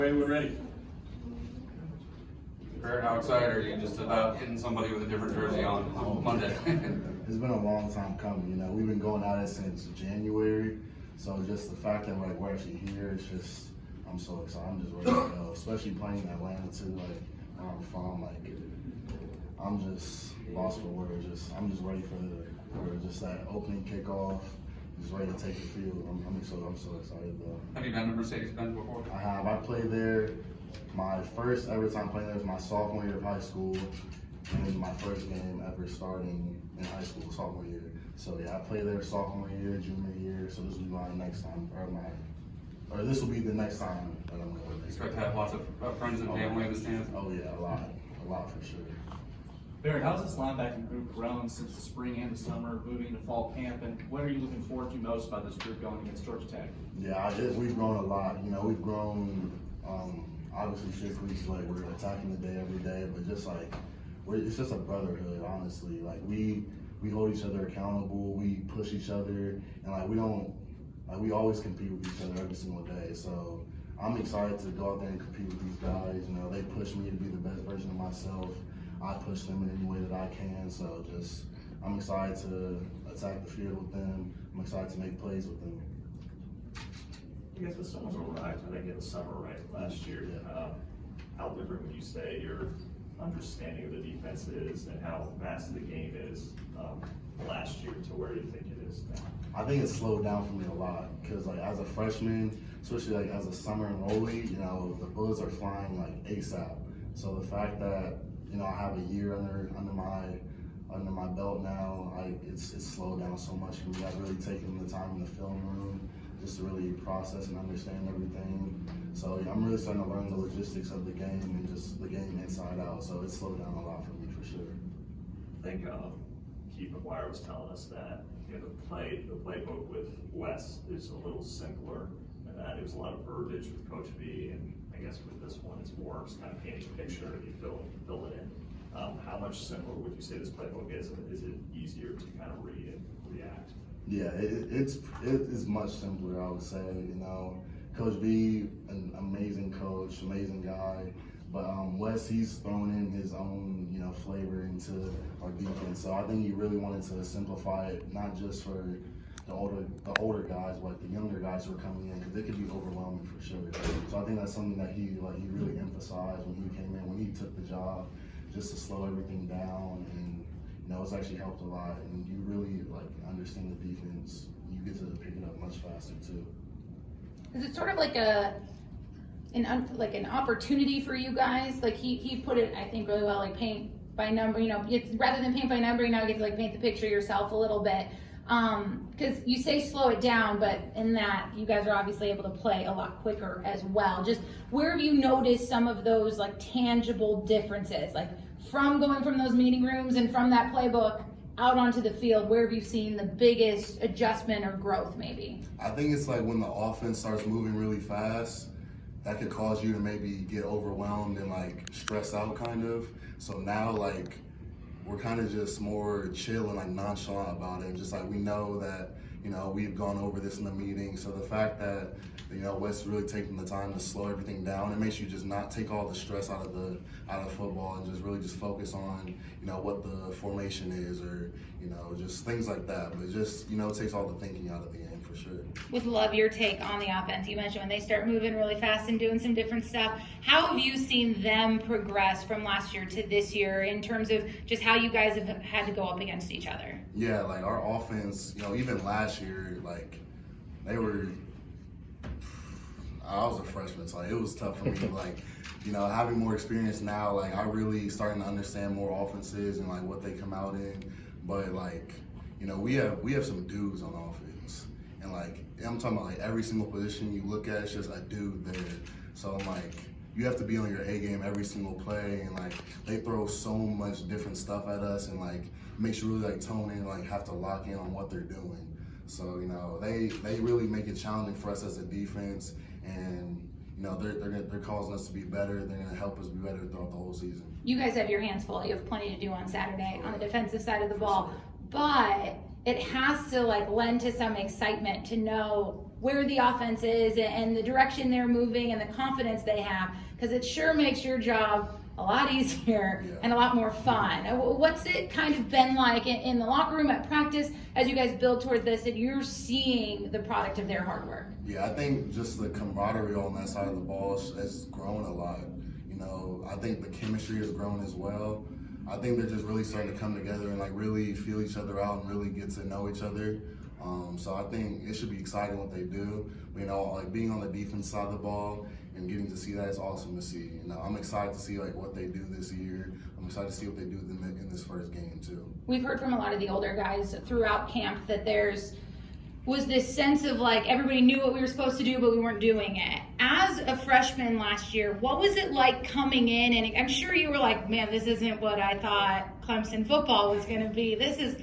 We're ready. Barrett, how excited are you just about hitting somebody with a different jersey on Monday? It's been a long time coming. You know, we've been going at it since January. So just the fact that we're actually here, it's just, I'm so excited. I'm just ready to go. Especially playing in Atlanta too, where I'm from. I'm just lost for words. I'm just ready for just that opening kickoff. Just ready to take the field. I'm so excited though. Have you been to Mercedes-Benz before? I have. I played there. My first ever time playing there was my sophomore year of high school, and then my first game ever starting in high school, sophomore year. So yeah, I played there sophomore year, junior year. So this will be my next time, or this will be the next time that I'm going. You expect to have lots of friends and family in the stands? Oh yeah, a lot for sure. Barrett, how's this linebacking group grown since the spring and the summer, moving to fall camp, and what are you looking forward to most about this group going against Georgia Tech? Yeah, we've grown a lot. You know, we've grown. Obviously, physically, we're attacking the day every day, but just it's just a brotherhood. Honestly, we hold each other accountable. We push each other, and we always compete with each other every single day. So I'm excited to go out there and compete with these guys. You know, they push me to be the best version of myself. I push them in any way that I can. So I'm excited to attack the field with them. I'm excited to make plays with them. I guess the summer's arrived. I think in the summer, right, last year. Yeah. How different would you say your understanding of the defense is, and how fast the game is last year to where you think it is now? I think it's slowed down for me a lot because, as a freshman, especially as a summer enrollee, you know, the bullets are flying ASAP. So the fact that I have a year under my belt now, it's slowed down so much for me. I've really taken the time in the film room just to really process and understand everything. So I'm really starting to learn the logistics of the game and just the game inside out. So it's slowed down a lot for me for sure. I think Keith McGuire was telling us that the playbook with Wes is a little simpler, and that it was a lot of verbiage with Coach V, and I guess with this one it's more just kind of painting a picture and you fill it in. How much simpler would you say this playbook is, and is it easier to kind of read and react? Yeah, it is much simpler, I would say. You know, Coach V, an amazing coach, amazing guy, but Wes, he's thrown in his own flavor into our defense. So I think he really wanted to simplify it, not just for the older guys, but the younger guys who are coming in, because it could be overwhelming for sure. So I think that's something that he really emphasized when he came in, when he took the job, just to slow everything down. And it's actually helped a lot, and you really understand the defense. You get to pick it up much faster too. Is it sort of like an opportunity for you guys? He put it, I think, really well. Paint by number. It's rather than paint by number, you now get to paint the picture yourself a little bit. Because you say slow it down, but in that you guys are obviously able to play a lot quicker as well. Just where have you noticed some of those tangible differences, from going from those meeting rooms and from that playbook out onto the field? Where have you seen the biggest adjustment or growth maybe? I think it's when the offense starts moving really fast, that could cause you to maybe get overwhelmed and stress out kind of. So now we're kind of just more chill and nonchalant about it. Just we know that we've gone over this in the meeting. So the fact that Wes really taking the time to slow everything down, it makes you just not take all the stress out of football and just really just focus on what the formation is, or just things like that. But just it takes all the thinking out of the game for sure. Would love your take on the offense. You mentioned when they start moving really fast and doing some different stuff. How have you seen them progress from last year to this year in terms of just how you guys have had to go up against each other? Yeah, our offense, even last year, they were. I was a freshman, so it was tough for me. Having more experience now, I really starting to understand more offenses and what they come out in. But we have some dudes on offense, and I'm talking about every single position you look at, it's just a dude there. So you have to be on your A game every single play, and they throw so much different stuff at us, and makes you really tone in, have to lock in on what they're doing. So they really make it challenging for us as a defense, and they're causing us to be better. They're gonna help us be better throughout the whole season. You guys have your hands full. You have plenty to do on Saturday on the defensive side of the ball, but it has to lend to some excitement to know where the offense is and the direction they're moving and the confidence they have, because it sure makes your job a lot easier and a lot more fun. What's it kind of been like in the locker room, at practice, as you guys build toward this and you're seeing the product of their hard work? Yeah, I think just the camaraderie on that side of the ball has grown a lot. You know, I think the chemistry has grown as well. I think they're just really starting to come together and like really feel each other out and really get to know each other. So I think it should be exciting what they do. You know, like being on the defense side of the ball and getting to see that is awesome to see. You know, I'm excited to see like what they do this year. I'm excited to see what they do in this first game too. We've heard from a lot of the older guys throughout camp that was this sense of like everybody knew what we were supposed to do, but we weren't doing it. As a freshman last year, what was it like coming in? And I'm sure you were like, man, this isn't what I thought Clemson football was going to be. This is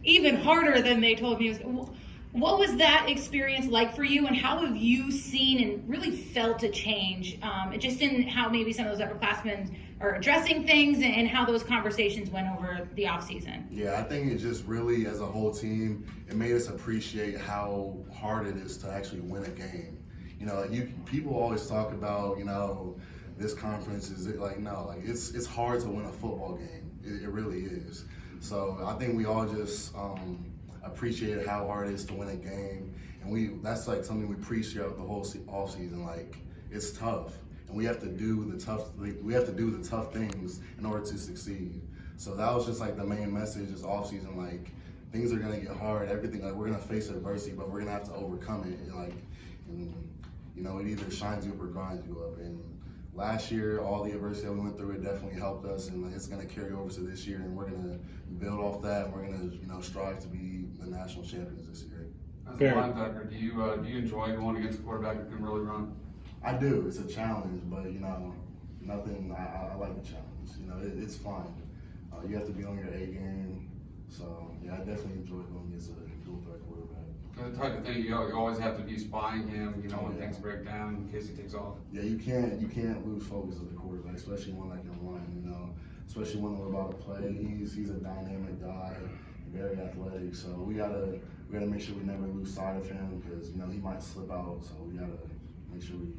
even harder than they told me. What was that experience like for you, and how have you seen and really felt a change just in how maybe some of those upperclassmen are addressing things and how those conversations went over the offseason? Yeah, I think it just really, as a whole team, it made us appreciate how hard it is to actually win a game. You know, people always talk about, you know, this conference is like, no, like it's hard to win a football game. It really is. So I think we all just appreciated how hard it is to win a game, and that's like something we preach throughout the whole off season. Like, it's tough, and we have to do the tough things in order to succeed. So that was just like the main message this off season. Like, things are gonna get hard. Everything, like, we're gonna face adversity, but we're gonna have to overcome it. And you know, it either shines you up or grinds you up. And last year, all the adversity that we went through, it definitely helped us, and it's going to carry over to this year, and we're going to build off that, and we're going to, you know, strive to be the national champions this year. As a linebacker, do you enjoy going against a quarterback who can really run? I do. It's a challenge, but, you know, I like the challenge. You know, it's fun. You have to be on your A game. So, yeah, I definitely enjoy going against a dual threat quarterback. The type of thing you always have to be spying him, you know, when things break down in case he takes off. Yeah, you can't lose focus of the quarterback, especially one that can run. You know, especially when we're about to play. He's a dynamic guy, very athletic. So we gotta make sure we never lose sight of him, because, you know, he might slip out. So we gotta make sure we